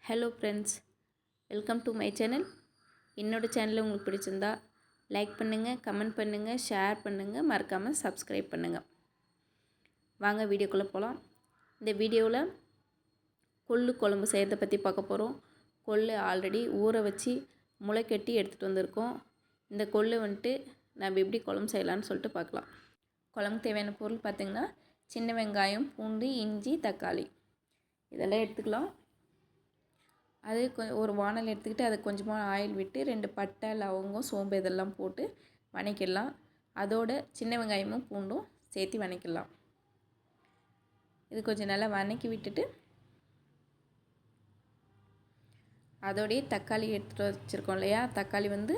Hello friends, welcome to my channel. என்னோடய channel உங்களுக்கு பிடிச்சிருந்தா லைக் பண்ணுங்கள், கமெண்ட் பண்ணுங்கள், ஷேர் பண்ணுங்கள், மறக்காமல் சப்ஸ்கிரைப் பண்ணுங்கள். வாங்க வீடியோக்குள்ளே போகலாம். இந்த வீடியோவில் கொள்ளு குழம்பு செய்கிறத பற்றி பார்க்க போகிறோம். கொள்ளு ஆல்ரெடி ஊற வச்சு முளைக்கட்டி எடுத்துகிட்டு வந்திருக்கோம். இந்த கொள்ளு வந்துட்டு நம்ம எப்படி குழம்பு செய்யலான்னு சொல்லிட்டு பார்க்கலாம். குழம்பு தேவையான பொருள் பார்த்திங்கன்னா சின்ன வெங்காயம், பூண்டு, இஞ்சி, தக்காளி இதெல்லாம் எடுத்துக்கலாம். அது ஒரு வானல் எடுத்துக்கிட்டு அது கொஞ்சமாக ஆயில் விட்டு 2 பட்டை, லவங்கம், சோம்பு இதெல்லாம் போட்டு வதக்கிடலாம். அதோட சின்ன வெங்காயமும் பூண்டும் சேர்த்து வதக்கிடலாம். இது கொஞ்சம் நல்லா வதக்கி விட்டுட்டு அதோடைய தக்காளி எடுத்துகிட்டு வச்சுருக்கோம் இல்லையா, தக்காளி வந்து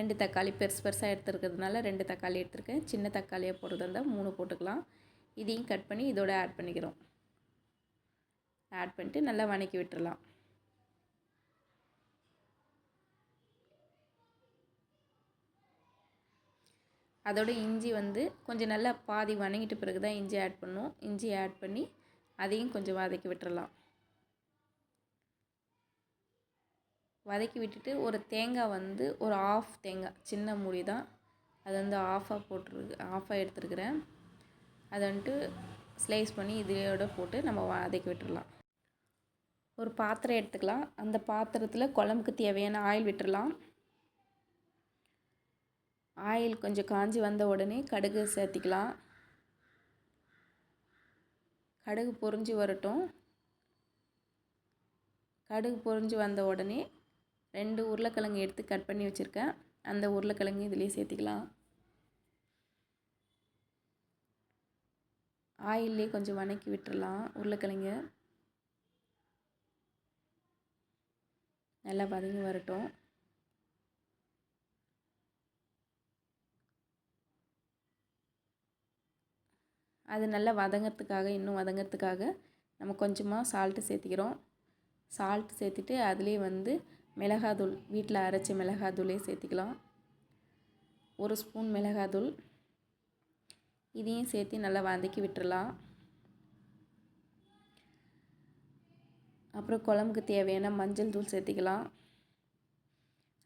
2 தக்காளி பெருசாக எடுத்துருக்கிறதுனால 2 தக்காளி எடுத்துருக்கேன். சின்ன தக்காளியாக போடுறதா இருந்தால் 3 போட்டுக்கலாம். இதையும் கட் பண்ணி இதோட ஆட் பண்ணிக்கிறோம். ஆட் பண்ணிட்டு நல்லா வதக்கி விட்டுறலாம். அதோட இஞ்சி வந்து கொஞ்சம் நல்லா பாதி வதங்கிட்ட பிறகு தான் இஞ்சி ஆட் பண்ணணும். இஞ்சி ஆட் பண்ணி அதையும் கொஞ்சம் வதக்கி விட்டுறலாம். வதக்கி விட்டுட்டு ஒரு தேங்காய் வந்து ஒரு ஆஃப் தேங்காய், சின்ன மூடி தான், அது வந்து ஆஃபாக எடுத்துருக்கிறேன். அதை வந்துட்டு ஸ்லைஸ் பண்ணி இதோட போட்டு நம்ம வதக்கி விட்டுறலாம். ஒரு பாத்திரம் எடுத்துக்கலாம். அந்த பாத்திரத்தில் குழம்புக்கு தேவையான ஆயில் விட்டுறலாம். ஆயில் கொஞ்சம் காஞ்சி வந்த உடனே கடுகு சேர்த்திக்கலாம். கடுகு பொரிஞ்சு வரட்டும். கடுகு பொரிஞ்சு வந்த உடனே 2 உருளைக்கிழங்கு எடுத்து கட் பண்ணி வச்சுருக்கேன். அந்த உருளைக்கிழங்கு இதிலே சேர்த்திக்கலாம். ஆயிலே கொஞ்சம் வதக்கி விட்டுறலாம். உருளைக்கிழங்கு நல்லா வதங்கி வரட்டும். அது நல்லா இன்னும் வதங்கிறதுக்காக நம்ம கொஞ்சமாக சால்ட்டு சேர்த்திக்கிறோம். சால்ட்டு சேர்த்துட்டு அதிலே வந்து மிளகாத்தூள், வீட்டில் அரைச்ச மிளகாத்தூளே சேர்த்திக்கலாம். 1 ஸ்பூன் மிளகாத்தூள் இதையும் சேர்த்து நல்லா வதக்கி விட்டுறலாம். அப்புறம் குழம்புக்கு தேவையான மஞ்சள் தூள் சேர்த்திக்கலாம்.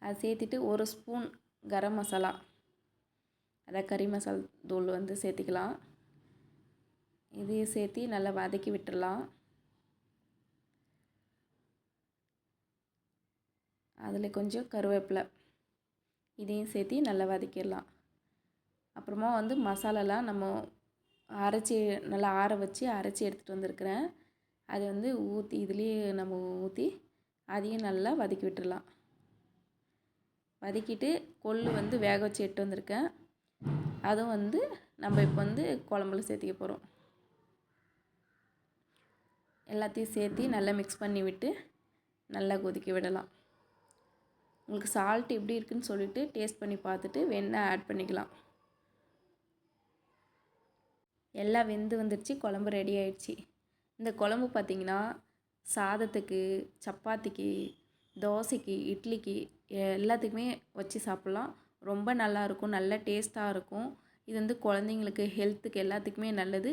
அது சேர்த்துட்டு 1 ஸ்பூன் கரம் மசாலா, அதாவது கறி மசாலா தூள் வந்து சேர்த்திக்கலாம். இதையும் சேர்த்து நல்லா வதக்கி விட்டுடலாம். அதில் கொஞ்சம் கருவேப்பிலை இதையும் சேர்த்து நல்லா வதக்கிடலாம். அப்புறமா வந்து மசாலாலாம் நம்ம அரைச்சி நல்லா ஆற வச்சு அரைச்சி எடுத்துகிட்டு வந்திருக்கிறேன். அது வந்து இதுலேயே நம்ம ஊற்றி அதையும் நல்லா வதக்கி விட்டுடலாம். வதக்கிட்டு கொள்ளு வந்து வேக வச்சு எடுத்து வந்திருக்கேன். அதுவும் வந்து நம்ம இப்போ வந்து குழம்புல சேர்த்திக்க போகிறோம். எல்லாத்தையும் சேர்த்து நல்லா மிக்ஸ் பண்ணி விட்டு நல்லா கொதிக்க விடலாம். உங்களுக்கு சால்ட் எப்படி இருக்குன்னு சொல்லிட்டு டேஸ்ட் பண்ணி பார்த்துட்டு வேணா ஆட் பண்ணிக்கலாம். எல்லாம் வெந்து வந்துடுச்சு, குழம்பு ரெடி ஆயிடுச்சு. இந்த குழம்பு பார்த்திங்கன்னா சாதத்துக்கு, சப்பாத்திக்கு, தோசைக்கு, இட்லிக்கு எல்லாத்துக்குமே வச்சு சாப்பிட்லாம். ரொம்ப நல்லாயிருக்கும், நல்ல டேஸ்ட்டாக இருக்கும். இது வந்து குழந்தைங்களுக்கு ஹெல்த்துக்கு எல்லாத்துக்குமே நல்லது.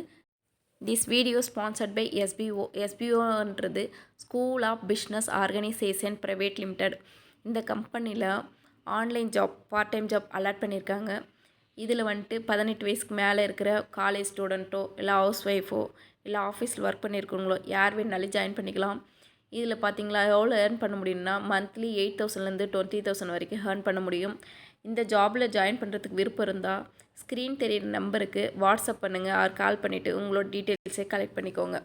This video sponsored by SBO. SBOன்றது school of business organisation private limited. இந்த கம்பெனியில் online job, part time job allot பண்ணியிருக்காங்க. இதில் வந்துட்டு 18 வயசுக்கு மேலே இருக்கிற காலேஜ் ஸ்டூடெண்ட்டோ இல்லை ஹவுஸ் ஒய்ஃபோ இல்லை ஆஃபீஸில் ஒர்க் பண்ணியிருக்கவங்களோ யார் வேணாலும் ஜாயின் பண்ணிக்கலாம். இதில் பார்த்தீங்களா எவ்வளோ ஏர்ன் பண்ண முடியும்னா மந்த்லி 8,000லேருந்து 20,000 வரைக்கும் ஏர்ன் பண்ண முடியும். இந்த ஜாபில் ஜாயின் பண்ணுறதுக்கு விருப்பம் இருந்தால் ஸ்க்ரீன் தெரியிற நம்பருக்கு வாட்ஸ்அப் பண்ணுங்கள், ஆர் கால் பண்ணிவிட்டு உங்களோட டீட்டெயில்ஸை கலெக்ட் பண்ணிக்கோங்க.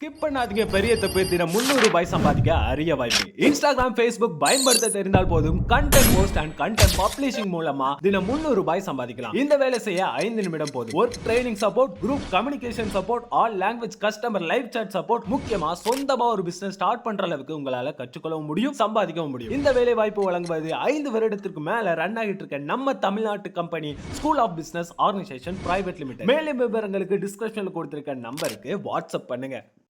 ஸ்கிப் பண்ணாதீங்க, பெரிய தப்பு. தினம் 300 ரூபாய் சம்பாதிக்க அரிய வாய்ப்பு. இன்ஸ்டாகிராம், ஃபேஸ்புக் பயன்படுத்த தெரிந்தால் போதும். Content post and content publishing மூலமா தினம் 300 ரூபாய் சம்பாதிக்கலாம். இந்த வேலை செய்ய 5 நிமிடம் போதும். Work training support, group communication support, all language customer live chat support, முக்கியமா சொந்தமா ஒரு பிசினஸ் ஸ்டார்ட் பண்ற அளவுக்கு உங்களால கற்றுக்கொள்ளவும் முடியும், சம்பாதிக்கவும் முடியும். இந்த வேலை வாய்ப்பு வழங்குவது 5 வருடத்திற்கு மேல ரன் ஆகிட்டு இருக்க நம்ம தமிழ்நாட்டு company school of business organisation private limited. மேலும் விவரங்களுக்கு டிஸ்கிரிப்ஷன்ல கொடுத்திருக்க நம்பருக்கு வாட்ஸ்அப் பண்ணுங்க.